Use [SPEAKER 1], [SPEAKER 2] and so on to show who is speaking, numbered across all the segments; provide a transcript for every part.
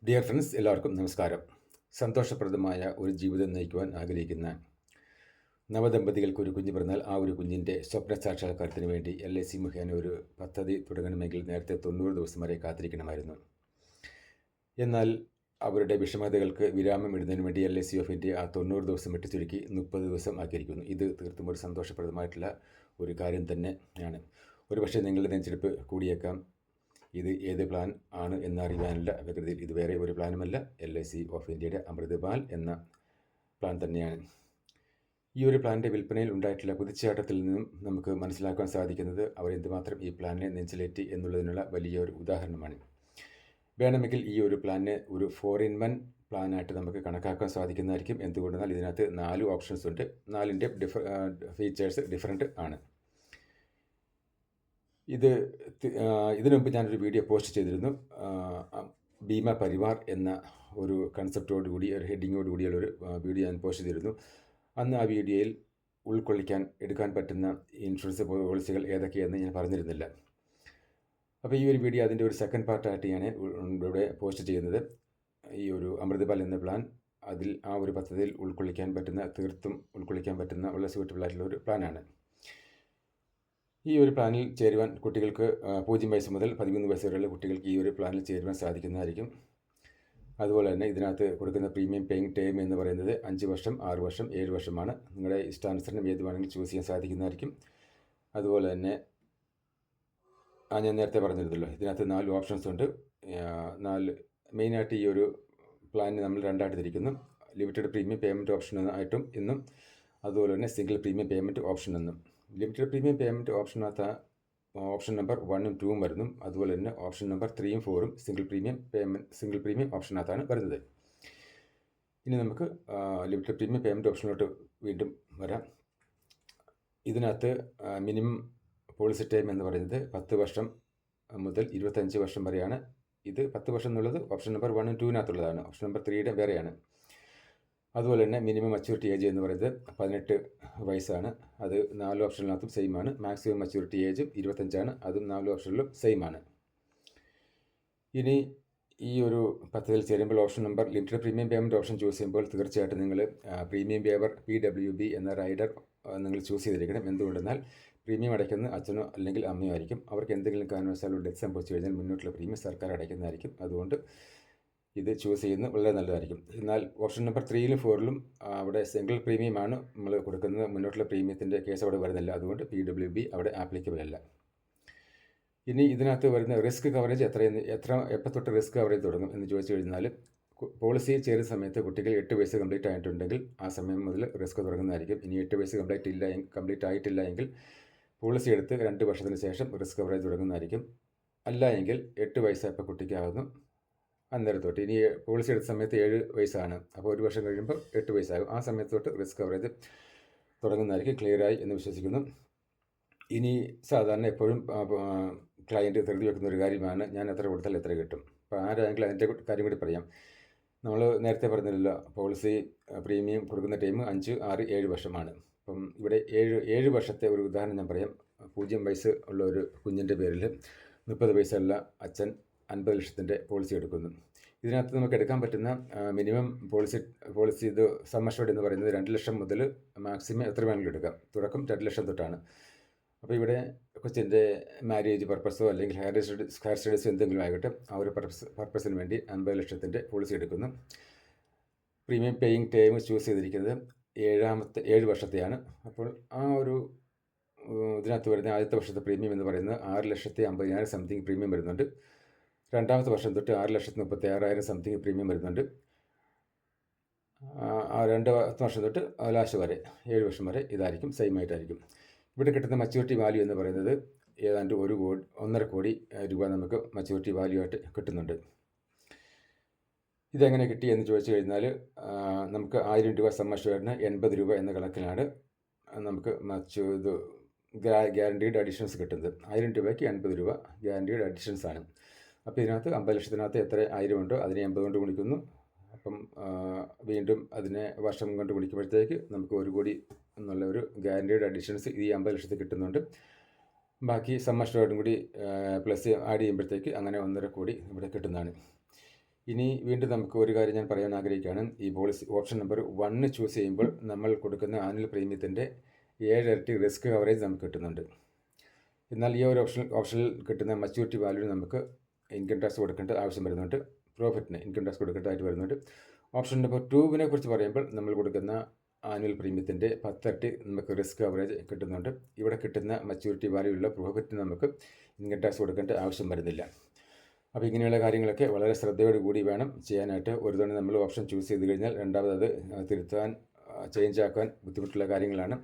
[SPEAKER 1] Dear friends, എല്ലാവർക്കും നമസ്കാരം. സന്തോഷപ്രദമായ ഒരു ജീവിതം നയിക്കുവാൻ ആഗ്രഹിക്കുന്ന നവദമ്പതികൾക്ക് ഒരു കുഞ്ഞ് പിറന്നാൽ ആ ഒരു കുഞ്ഞിൻ്റെ സ്വപ്ന സാക്ഷാത്കാരത്തിന് വേണ്ടി LIC മുഖേന ഒരു പദ്ധതി തുടങ്ങണമെങ്കിൽ നേരത്തെ 90 ദിവസം വരെ കാത്തിരിക്കണമായിരുന്നു. എന്നാൽ അവരുടെ വിഷമതകൾക്ക് വിരാമം ഇടുന്നതിന് വേണ്ടി LIC ഓഫ് ഇന്ത്യ ആ 90 ദിവസം വെട്ടിച്ചുരുക്കി 30 ദിവസം ആക്കിയിരിക്കുന്നു. ഇത് തീർത്തും ഒരു സന്തോഷപ്രദമായിട്ടുള്ള ഒരു കാര്യം തന്നെയാണ്. ഒരുപക്ഷെ നിങ്ങളുടെ നെഞ്ചെടുപ്പ് കൂടിയേക്കാം. ഇത് ഏത് പ്ലാൻ ആണ് എന്നറിയാനുള്ള വ്യഗ്രതയിൽ ഇത് വേറെ ഒരു പ്ലാനുമല്ല, LIC ഓഫ് ഇന്ത്യയുടെ അമൃതപാൽ എന്ന പ്ലാൻ തന്നെയാണ്. ഈ ഒരു പ്ലാനിൻ്റെ വിൽപ്പനയിൽ ഉണ്ടായിട്ടുള്ള കുതിച്ചുചാട്ടത്തിൽ നിന്നും നമുക്ക് മനസ്സിലാക്കാൻ സാധിക്കുന്നത് അവർ എന്തുമാത്രം ഈ പ്ലാനിനെ നെഞ്ചിലേറ്റി എന്നുള്ളതിനുള്ള വലിയൊരു ഉദാഹരണമാണ്. വേണമെങ്കിൽ ഈ ഒരു പ്ലാനിനെ ഒരു 4-in-1 പ്ലാനായിട്ട് നമുക്ക് കണക്കാക്കാൻ സാധിക്കുന്നതായിരിക്കും. എന്തുകൊണ്ടെന്നാൽ ഇതിനകത്ത് 4 ഓപ്ഷൻസ് ഉണ്ട്. 4ൻ്റെ ഫീച്ചേഴ്സ് ഡിഫറെൻറ്റ് ആണ്. ഇതിനു മുമ്പ് ഞാനൊരു വീഡിയോ പോസ്റ്റ് ചെയ്തിരുന്നു. ഭീമ പരിവാർ എന്ന ഒരു കൺസെപ്റ്റോടുകൂടി, ഒരു ഹെഡിങ്ങോടുകൂടിയുള്ളൊരു വീഡിയോ ഞാൻ പോസ്റ്റ് ചെയ്തിരുന്നു. അന്ന് ആ വീഡിയോയിൽ എടുക്കാൻ പറ്റുന്ന ഇൻഷുറൻസ് പോളിസികൾ ഏതൊക്കെയെന്ന് ഞാൻ പറഞ്ഞിരുന്നില്ല. അപ്പോൾ ഈ ഒരു വീഡിയോ അതിൻ്റെ ഒരു സെക്കൻഡ് പാർട്ടായിട്ട് ഞാൻ ഇവിടെ പോസ്റ്റ് ചെയ്യുന്നത്. ഈ ഒരു അമൃതപാൽ എന്ന പ്ലാൻ, അതിൽ ആ ഒരു പദ്ധതിയിൽ തീർത്തും ഉൾക്കൊള്ളിക്കാൻ പറ്റുന്ന വളരെ സ്യൂട്ടബിളായിട്ടുള്ള ഒരു പ്ലാനാണ്. ഈ ഒരു പ്ലാനിൽ ചേരുവാൻ കുട്ടികൾക്ക് 0 വയസ്സ് മുതൽ 13 വയസ്സ് വരെയുള്ള കുട്ടികൾക്ക് ഈ ഒരു പ്ലാനിൽ ചേരുവാൻ സാധിക്കുന്നതായിരിക്കും. അതുപോലെ തന്നെ ഇതിനകത്ത് കൊടുക്കുന്ന പ്രീമിയം പേയിങ് ടൈം എന്ന് പറയുന്നത് 5 വർഷം, 6 വർഷം, 7 വർഷമാണ്. നിങ്ങളുടെ ഇഷ്ടാനുസരണം ഏത് വേണമെങ്കിലും ചൂസ് ചെയ്യാൻ സാധിക്കുന്നതായിരിക്കും. അതുപോലെ തന്നെ ഞാൻ നേരത്തെ പറഞ്ഞിരുന്നല്ലോ, ഇതിനകത്ത് 4 ഓപ്ഷൻസ് ഉണ്ട്. മെയിനായിട്ട് ഈ ഒരു പ്ലാനിന് നമ്മൾ രണ്ടായിട്ട് തിരിക്കുന്നു. ലിമിറ്റഡ് പ്രീമിയം പേയ്മെൻറ്റ് ഓപ്ഷൻ ആയിട്ടും എന്നും, അതുപോലെ തന്നെ സിംഗിൾ പ്രീമിയം പേയ്മെൻറ്റ് ഓപ്ഷൻ എന്നും. ലിമിറ്റഡ് പ്രീമിയം പേയ്മെൻറ്റ് ഓപ്ഷനകത്ത് ഓപ്ഷൻ നമ്പർ 1ഉം 2ഉം വരുന്നു. അതുപോലെ തന്നെ ഓപ്ഷൻ നമ്പർ 3ഉം 4ഉം സിംഗിൾ പ്രീമിയം ഓപ്ഷനകത്താണ് വരുന്നത്. ഇനി നമുക്ക് ലിമിറ്റഡ് പ്രീമിയം പേയ്മെൻറ്റ് ഓപ്ഷനിലോട്ട് വീണ്ടും വരാം. ഇതിനകത്ത് മിനിമം പോളിസി ടൈം എന്ന് പറയുന്നത് 10 വർഷം മുതൽ 25 വർഷം വരെയാണ്. ഇത് 10 വർഷം എന്നുള്ളത് ഓപ്ഷൻ നമ്പർ 1ഉം 2വിനകത്തുള്ളതാണ്. ഓപ്ഷൻ നമ്പർ 3യുടെ വേറെയാണ്. അതുപോലെ തന്നെ മിനിമം മച്യൂരിറ്റി ഏജ് എന്ന് പറയുന്നത് 18 വയസ്സാണ്. അത് 4 ഓപ്ഷനിനകത്തും സെയിം ആണ്. മാക്സിമം മച്യൂരിറ്റി ഏജും 25ആണ്. അതും 4 ഓപ്ഷനിലും സെയിം ആണ്. ഇനി ഈ ഒരു പദ്ധതിയിൽ ചേരുമ്പോൾ option number limited premium payment option choose ചെയ്യുമ്പോൾ തീർച്ചയായിട്ടും നിങ്ങൾ പ്രീമിയം വേവർ PWB എന്ന റൈഡർ നിങ്ങൾ ചൂസ് ചെയ്തിരിക്കണം. എന്തുകൊണ്ടെന്നാൽ പ്രീമിയം അടയ്ക്കുന്നത് അച്ഛനോ അല്ലെങ്കിൽ അമ്മയോ ആയിരിക്കും. അവർക്ക് എന്തെങ്കിലും കാരണവശാൽ ഒരു ഡെത്ത് സംഭവിച്ചു കഴിഞ്ഞാൽ മുന്നോട്ടുള്ള പ്രീമിയം സർക്കാർ അടയ്ക്കുന്നതായിരിക്കും. അതുകൊണ്ട് ഇത് ചൂസ് ചെയ്യുന്നത് വളരെ നല്ലതായിരിക്കും. എന്നാൽ ഓപ്ഷൻ നമ്പർ 3ലും 4ലും അവിടെ സിംഗിൾ പ്രീമിയമാണ് നമ്മൾ കൊടുക്കുന്നത്. മുന്നോട്ടുള്ള പ്രീമിയത്തിൻ്റെ കേസ് അവിടെ വരുന്നില്ല. അതുകൊണ്ട് PWB അവിടെ ആപ്ലിക്കബിൾ അല്ല. ഇനി ഇതിനകത്ത് വരുന്ന റിസ്ക് കവറേജ് എപ്പോൾ തൊട്ട് റിസ്ക് കവറേജ് തുടങ്ങും എന്ന് ചോദിച്ചു കഴിഞ്ഞാൽ, പോളിസിയിൽ ചേരുന്ന സമയത്ത് കുട്ടികൾ 8 വയസ്സ് കംപ്ലീറ്റ് ആയിട്ടുണ്ടെങ്കിൽ ആ സമയം മുതൽ റിസ്ക് തുടങ്ങുന്നതായിരിക്കും. ഇനി 8 വയസ്സ് കംപ്ലീറ്റ് ആയിട്ടില്ല എങ്കിൽ പോളിസി എടുത്ത് 2 വർഷത്തിന് ശേഷം റിസ്ക് കവറേജ് തുടങ്ങുന്നതായിരിക്കും. അല്ല എങ്കിൽ 8 വയസ്സായപ്പോൾ കുട്ടിക്കാവുന്നു അന്നേരം തൊട്ട്. ഇനി പോളിസി എടുത്ത സമയത്ത് 7 വയസ്സാണ്. അപ്പോൾ 1 വർഷം കഴിയുമ്പോൾ 8 വയസ്സാകും. ആ സമയത്ത് തൊട്ട് റിസ്ക് കവറേജ് തുടങ്ങുന്നതായിരിക്കും. ക്ലിയറായി എന്ന് വിശ്വസിക്കുന്നു. ഇനി സാധാരണ എപ്പോഴും ക്ലയൻറ്റ് ധൃതി വെക്കുന്ന ഒരു കാര്യമാണ്, ഞാൻ എത്ര കൊടുത്താൽ എത്ര കിട്ടും. അപ്പോൾ ആരായെങ്കിലും അതിൻ്റെ കാര്യം കൂടി പറയാം. നമ്മൾ നേരത്തെ പറഞ്ഞില്ലല്ലോ, പോളിസി പ്രീമിയം കൊടുക്കുന്ന ടൈം 5, 6, 7 വർഷമാണ്. അപ്പം ഇവിടെ 7 വർഷത്തെ ഒരു ഉദാഹരണം ഞാൻ പറയാം. 0 വയസ്സ് ഉള്ള ഒരു കുഞ്ഞിൻ്റെ പേരിൽ 30 വയസ്സുള്ള അച്ഛൻ 50 ലക്ഷത്തിൻ്റെ പോളിസി എടുക്കുന്നു. ഇതിനകത്ത് നമുക്ക് എടുക്കാൻ പറ്റുന്ന മിനിമം പോളിസി ഇത് സം അഷ്വർഡ് എന്ന് പറയുന്നത് 2 ലക്ഷം മുതൽ മാക്സിമം എത്ര വേണമെങ്കിലും എടുക്കാം. തുടക്കം 2 ലക്ഷം തൊട്ടാണ്. അപ്പോൾ ഇവിടെ കൊച്ചിൻ്റെ മാരേജ് പർപ്പസോ അല്ലെങ്കിൽ ഹയർ സ്റ്റഡീസോ എന്തെങ്കിലും ആകട്ടെ, ആ ഒരു പർപ്പസിന് വേണ്ടി 50 ലക്ഷത്തിൻ്റെ പോളിസി എടുക്കുന്നു. പ്രീമിയം പേയിങ് ടൈം ചൂസ് ചെയ്തിരിക്കുന്നത് 7 വർഷത്തെയാണ്. അപ്പോൾ ആ ഒരു ഇതിനകത്ത് വരുന്ന ആദ്യത്തെ വർഷത്തെ പ്രീമിയം എന്ന് പറയുന്നത് 6,50,000 സംതിങ് പ്രീമിയം വരുന്നുണ്ട്. രണ്ടാമത്തെ വർഷം തൊട്ട് 6,36,000 സംതിങ് പ്രീമിയം വരുന്നുണ്ട്. ആ 2 വർഷം തൊട്ട് ലാസ്റ്റ് വരെ 7 വർഷം വരെ ഇതായിരിക്കും, സെയിം ആയിട്ടായിരിക്കും. ഇവിടെ കിട്ടുന്ന മച്യൂരിറ്റി വാല്യൂ എന്ന് പറയുന്നത് ഏതാണ്ട് 1.5 കോടി രൂപ നമുക്ക് മച്യൂരിറ്റി വാല്യൂ ആയിട്ട് കിട്ടുന്നുണ്ട്. ഇതെങ്ങനെ കിട്ടി എന്ന് ചോദിച്ചു കഴിഞ്ഞാൽ, നമുക്ക് 1000 രൂപ സം അഷ്വേർഡിന് 80 രൂപ എന്ന കണക്കിലാണ് നമുക്ക് ഗ്യാരണ്ടീഡ് അഡീഷൻസ് കിട്ടുന്നത്. 1000 രൂപയ്ക്ക് 80 രൂപ ഗ്യാരണ്ടീഡ് അഡീഷൻസ് ആണ്. അപ്പോൾ ഇതിനകത്ത് 50 ലക്ഷത്തിനകത്ത് എത്ര 1000 ഉണ്ടോ അതിനെ 80 കൊണ്ട് ഗുണിക്കുന്നു. അപ്പം വീണ്ടും അതിനെ വർഷം കൊണ്ട് ഗുണിക്കുമ്പോഴത്തേക്ക് നമുക്ക് 1 കോടി എന്നുള്ള ഒരു ഗ്യാരണ്ടീഡ് അഡീഷൻസ് ഈ 50 ലക്ഷത്തിൽ കിട്ടുന്നുണ്ട്. ബാക്കി സം അഷ്വേർഡും കൂടി പ്ലസ് ആഡ് ചെയ്യുമ്പോഴത്തേക്ക് അങ്ങനെ 1.5 കോടി ഇവിടെ കിട്ടുന്നതാണ്. ഇനി വീണ്ടും നമുക്ക് ഒരു കാര്യം ഞാൻ പറയാൻ ആഗ്രഹിക്കുകയാണ്. ഈ പോളിസി ഓപ്ഷൻ നമ്പർ 1 ചൂസ് ചെയ്യുമ്പോൾ നമ്മൾ കൊടുക്കുന്ന ആനുവൽ പ്രീമിയത്തിൻ്റെ 7 ഇരട്ടി റിസ്ക് കവറേജ് നമുക്ക് കിട്ടുന്നുണ്ട്. എന്നാൽ ഈ ഒരു ഓപ്ഷനിൽ കിട്ടുന്ന മച്യൂരിറ്റി വാല്യൂ നമുക്ക് ഇൻകം ടാക്സ് കൊടുക്കേണ്ട ആവശ്യം വരുന്നുണ്ട്. പ്രോഫിറ്റിന് ഇൻകം ടാക്സ് കൊടുക്കേണ്ടതായിട്ട് വരുന്നുണ്ട്. ഓപ്ഷൻ നമ്പർ 2 കുറിച്ച് പറയുമ്പോൾ നമ്മൾ കൊടുക്കുന്ന ആനുവൽ പ്രീമിയത്തിൻ്റെ 10 ഇരട്ടി നമുക്ക് റിസ്ക് കവറേജ് കിട്ടുന്നുണ്ട്. ഇവിടെ കിട്ടുന്ന മച്യൂരിറ്റി വാല്യൂ ഉള്ള പ്രോഫിറ്റിന് നമുക്ക് ഇൻകം ടാക്സ് കൊടുക്കേണ്ട ആവശ്യം വരുന്നില്ല. അപ്പോൾ ഇങ്ങനെയുള്ള കാര്യങ്ങളൊക്കെ വളരെ ശ്രദ്ധയോട് കൂടി വേണം ചെയ്യാനായിട്ട്. ഒരു തവണ നമ്മൾ ഓപ്ഷൻ ചൂസ് ചെയ്ത് കഴിഞ്ഞാൽ രണ്ടാമത് അത് തിരുത്താൻ ചേഞ്ച് ആക്കാൻ ബുദ്ധിമുട്ടുള്ള കാര്യങ്ങളാണ്.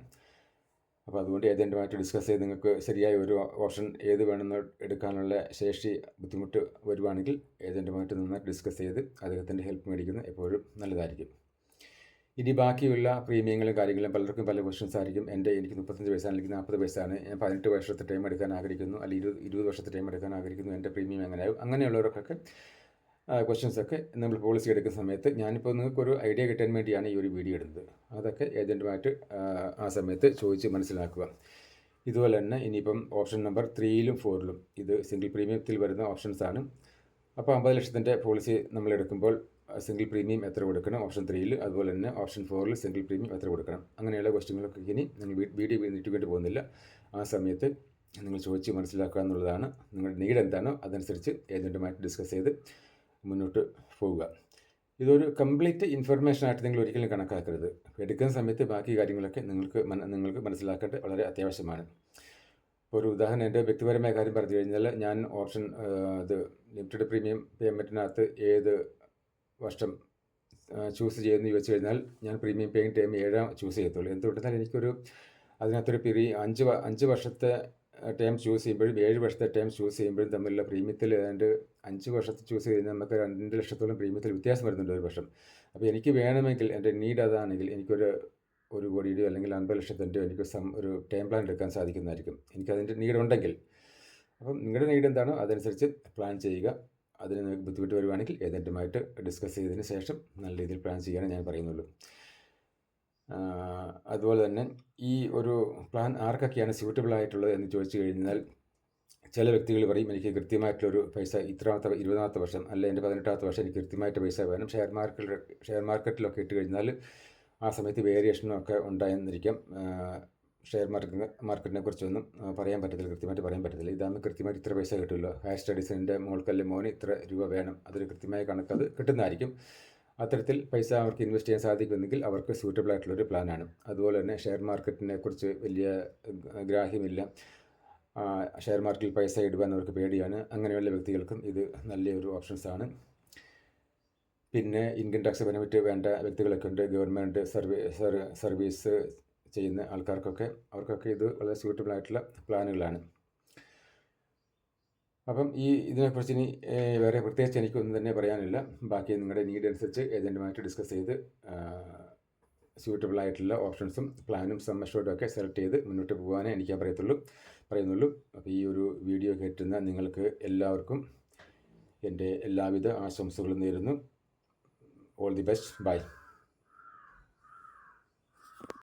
[SPEAKER 1] അപ്പോൾ അതുകൊണ്ട് ഏജൻറ്റുമായിട്ട് ഡിസ്കസ് ചെയ്ത് നിങ്ങൾക്ക് ശരിയായ ഒരു ഓപ്ഷൻ ഏത് വേണമെന്ന് എടുക്കാനുള്ള ശേഷി ബുദ്ധിമുട്ട് വരുവാണെങ്കിൽ ഏജൻറ്റുമായിട്ട് നന്നായിട്ട് ഡിസ്കസ് ചെയ്ത് അദ്ദേഹത്തിൻ്റെ ഹെൽപ്പ് മേടിക്കുന്നത് എപ്പോഴും നല്ലതായിരിക്കും. ഇനി ബാക്കിയുള്ള പ്രീമിയങ്ങളും കാര്യങ്ങളും പലർക്കും പല ക്വസ്റ്റ്യൻസ് ആയിരിക്കും. എനിക്ക് 35 വയസ്സാണ്, അല്ലെങ്കിൽ 40 വയസ്സാണ്, ഞാൻ 18 വർഷത്തെ ടൈം എടുക്കാൻ ആഗ്രഹിക്കുന്നു, അല്ലെങ്കിൽ 20 വർഷത്തെ ടൈം എടുക്കാൻ ആഗ്രഹിക്കുന്നു, എൻ്റെ പ്രീമിയം എങ്ങനെയാവും, അങ്ങനെയുള്ളവർക്കൊക്കെ ക്വസ്റ്റ്യൻസൊക്കെ നമ്മൾ പോളിസി എടുക്കുന്ന സമയത്ത് ഞാനിപ്പോൾ നിങ്ങൾക്കൊരു ഐഡിയ കിട്ടാൻ വേണ്ടിയാണ് ഈ ഒരു വീഡിയോ ഇടുന്നത്. അതൊക്കെ ഏജൻറ്റുമായിട്ട് ആ സമയത്ത് ചോദിച്ച് മനസ്സിലാക്കുക. ഇതുപോലെ തന്നെ ഇനിയിപ്പം ഓപ്ഷൻ നമ്പർ 3ലും 4ലും ഇത് സിംഗിൾ പ്രീമിയത്തിൽ വരുന്ന ഓപ്ഷൻസാണ്. അപ്പോൾ 50 ലക്ഷത്തിൻ്റെ പോളിസി നമ്മൾ എടുക്കുമ്പോൾ സിംഗിൾ പ്രീമിയം എത്ര കൊടുക്കണം ഓപ്ഷൻ 3ൽ, അതുപോലെ തന്നെ ഓപ്ഷൻ 4ൽ സിംഗിൾ പ്രീമിയം എത്ര കൊടുക്കണം, അങ്ങനെയുള്ള ക്വസ്റ്റ്യങ്ങളൊക്കെ ഇനി നിങ്ങൾ വീഡിയോ നീട്ടിക്കൊണ്ട് പോകുന്നില്ല. ആ സമയത്ത് നിങ്ങൾ ചോദിച്ച് മനസ്സിലാക്കുക എന്നുള്ളതാണ്. നിങ്ങളുടെ നീഡ് എന്താണോ അതനുസരിച്ച് ഏജൻറ്റുമായിട്ട് ഡിസ്കസ് ചെയ്ത് മുന്നോട്ട് പോവുക. ഇതൊരു കംപ്ലീറ്റ് ഇൻഫർമേഷനായിട്ട് നിങ്ങൾ ഒരിക്കലും കണക്കാക്കരുത്. എടുക്കുന്ന സമയത്ത് ബാക്കി കാര്യങ്ങളൊക്കെ നിങ്ങൾക്ക് മനസ്സിലാക്കേണ്ടത് വളരെ അത്യാവശ്യമാണ്. ഒരു ഉദാഹരണം, എൻ്റെ വ്യക്തിപരമായ കാര്യം പറഞ്ഞു കഴിഞ്ഞാൽ ഞാൻ ഓപ്ഷൻ ഇത് ലിമിറ്റഡ് പ്രീമിയം പേയ്മെൻറ്റിനകത്ത് ഏത് വർഷം ചൂസ് ചെയ്യുമെന്ന് ചോദിച്ചു കഴിഞ്ഞാൽ ഞാൻ പ്രീമിയം പേയിങ് ടൈം 7 ചൂസ് ചെയ്യത്തുള്ളൂ. എന്തുകൊണ്ടെന്നാൽ എനിക്കൊരു അതിനകത്തൊരു 5 വർഷത്തെ ടൈം ചൂസ് ചെയ്യുമ്പോഴും 7 വർഷത്തെ ടൈം ചൂസ് ചെയ്യുമ്പോഴും തമ്മിലുള്ള പ്രീമിയത്തിൽ ഏതാണ്ട് 5 വർഷത്തെ ചൂസ് ചെയ്യുന്നത് നമുക്ക് 2 ലക്ഷത്തോളം പ്രീമിയത്തിൽ വ്യത്യാസം വരുന്നുണ്ട് ഒരു വർഷം. അപ്പോൾ എനിക്ക് വേണമെങ്കിൽ എൻ്റെ നീഡ് അതാണെങ്കിൽ എനിക്കൊരു 1 കോടിയുടെയോ അല്ലെങ്കിൽ 50 ലക്ഷത്തിൻ്റെയോ എനിക്ക് ഒരു ടൈം പ്ലാൻ എടുക്കാൻ സാധിക്കുന്നതായിരിക്കും, എനിക്കതിൻ്റെ നീഡ് ഉണ്ടെങ്കിൽ. അപ്പം നിങ്ങളുടെ നീഡ് എന്താണോ അതനുസരിച്ച് പ്ലാൻ ചെയ്യുക. അതിന് നിങ്ങൾക്ക് ബുദ്ധിമുട്ട് വരുവാണെങ്കിൽ ഏജൻറ്റുമായിട്ട് ഡിസ്കസ് ചെയ്തതിന് ശേഷം നല്ല രീതിയിൽ പ്ലാൻ ചെയ്യാനേ ഞാൻ പറയുന്നുള്ളൂ. അതുപോലെ തന്നെ ഈ ഒരു പ്ലാൻ ആർക്കൊക്കെയാണ് സ്യൂട്ടബിൾ ആയിട്ടുള്ളത് എന്ന് ചോദിച്ചു കഴിഞ്ഞാൽ ചില വ്യക്തികൾ പറയും എനിക്ക് കൃത്യമായിട്ടുള്ളൊരു പൈസ 20ാമത്തെ വർഷം അല്ല എൻ്റെ 18ാമത്തെ വർഷം എനിക്ക് കൃത്യമായിട്ട് പൈസ വേണം. ഷെയർ മാർക്കറ്റിലൊക്കെ ഇട്ട് കഴിഞ്ഞാൽ ആ സമയത്ത് വേരിയേഷനൊക്കെ ഉണ്ടായെന്നിരിക്കാം. ഷെയർ മാർക്കറ്റിനെ കുറിച്ചൊന്നും പറയാൻ പറ്റത്തില്ല, കൃത്യമായിട്ട് പറയാൻ പറ്റത്തില്ല. ഇതാകുമ്പോൾ കൃത്യമായിട്ട് ഇത്ര പൈസ കിട്ടുമല്ലോ, ഹയർ സ്റ്റഡീസിൻ്റെ മോൾക്കല്ലേ മോന് ഇത്ര രൂപ വേണം, അതൊരു കൃത്യമായ കണക്ക് അത് കിട്ടുന്നതായിരിക്കും. അത്തരത്തിൽ പൈസ അവർക്ക് ഇൻവെസ്റ്റ് ചെയ്യാൻ സാധിക്കുമെങ്കിൽ അവർക്ക് സ്യൂട്ടബിൾ ആയിട്ടുള്ളൊരു പ്ലാനാണ്. അതുപോലെ തന്നെ ഷെയർ മാർക്കറ്റിനെ കുറിച്ച് വലിയ ഗ്രാഹ്യമില്ല, ഷെയർ മാർക്കറ്റിൽ പൈസ ഇടുവാൻ അവർക്ക് പേടിയാണ്, അങ്ങനെയുള്ള വ്യക്തികൾക്കും ഇത് നല്ലൊരു ഓപ്ഷൻസാണ്. പിന്നെ ഇൻകം ടാക്സ് ബെനിഫിറ്റ് വേണ്ട വ്യക്തികളൊക്കെ ഉണ്ട്, ഗവൺമെൻറ് സർവീസ് ചെയ്യുന്ന അവർക്കൊക്കെ ഇത് വളരെ സ്യൂട്ടബിൾ ആയിട്ടുള്ള പ്ലാനുകളാണ്. അപ്പം ഇതിനെക്കുറിച്ച് ഇനി വേറെ പ്രത്യേകിച്ച് എനിക്കൊന്നും തന്നെ പറയാനില്ല. ബാക്കി നിങ്ങളുടെ നീഡ് അനുസരിച്ച് ഏജൻറ്റുമായിട്ട് ഡിസ്കസ് ചെയ്ത് സ്യൂട്ടബിൾ ആയിട്ടുള്ള ഓപ്ഷൻസും പ്ലാനും സം അഷ്യൂർഡും ഒക്കെ സെലക്ട് ചെയ്ത് മുന്നോട്ട് പോകാനേ എനിക്ക് പറയുന്നുള്ളൂ. അപ്പോൾ ഈ ഒരു വീഡിയോ കേട്ടുന്ന നിങ്ങൾക്ക് എല്ലാവർക്കും എൻ്റെ എല്ലാവിധ ആശംസകളും നേരുന്നു. All the best. ബൈ.